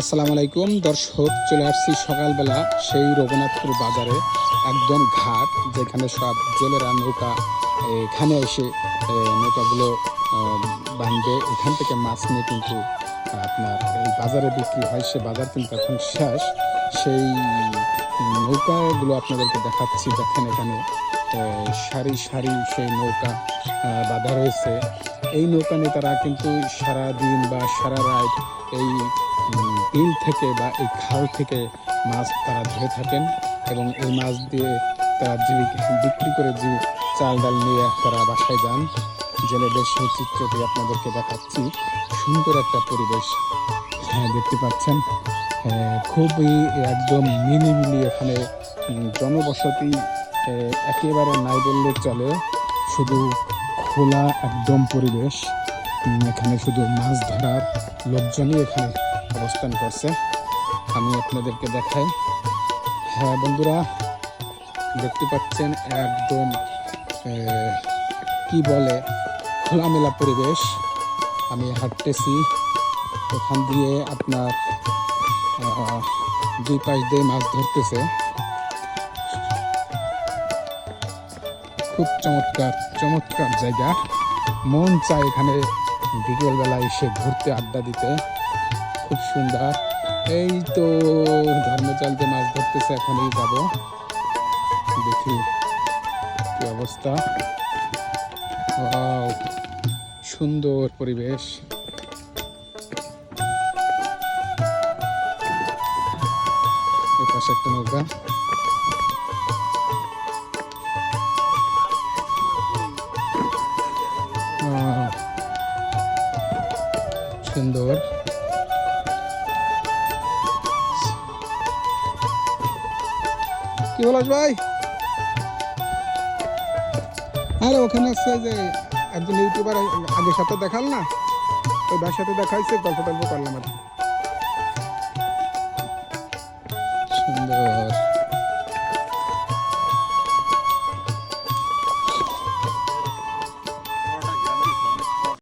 আসসালামু আলাইকুম দর্শক, চলে আসছি সকালবেলা সেই রঘুনাথপুর বাজারে, একদম ঘাট যেখানে সব জেলেরা নৌকা এখানে এসে নৌকাগুলো বাঁধবে, এখান থেকে মাছ নিয়ে কিন্তু আপনার এই বাজারে বিক্রি হয়। সে বাজার কিন্তু এখন শেষ। সেই নৌকাগুলো আপনাদেরকে দেখাচ্ছি। দেখেন এখানে সারি সারি সেই নৌকা বাঁধা রয়েছে। এই নৌকা নিয়ে তারা কিন্তু সারা দিন বা সারা রাত এই বিল থেকে বা এই খাল থেকে মাছ তারা ধরে থাকেন এবং এই মাছ দিয়ে তারা বিক্রি করে চাল ডাল নিয়ে তারা বাসায় যান। জেলেদের সেই চিত্রটি আপনাদেরকে দেখাচ্ছি। সুন্দর একটা পরিবেশ, হ্যাঁ দেখতে পাচ্ছেন। খুবই একদম মিলিমিলি এখানে জনবসতি একেবারে নাই বললে চলে। শুধু খোলা একদম পরিবেশ। এখানে শুধু মাছ ধরার লোকজনই এখানে অবস্থান করছে। আমি আপনাদেরকে দেখাই। হ্যাঁ বন্ধুরা, দেখতে পাচ্ছেন একদম কি বলে খোলামেলা পরিবেশ। আমি হাঁটতেছি, ওখান দিয়ে আপনার দুই পাশ দিয়ে মাছ ধরতেছে। খুব চমৎকার চমৎকার জায়গা। মন চায় এখানে বিকেলবেলা এসে ঘুরতে, আড্ডা দিতে। খুব সুন্দর। এই তো ধর্মজাল দিয়ে মাছ ধরতেছে, এখনই যাব, দেখি কি অবস্থা। সুন্দর পরিবেশ। এই পাশে একটা নৌকা। সুন্দর। কি বলাস ভাই? আরে ওখানে আছে যে একজন ইউটিউবার আগের সাথে দেখাল না, ওই ভাইয়ের সাথে দেখাইছে, গল্প টল্প করলাম আর কি। সুন্দর।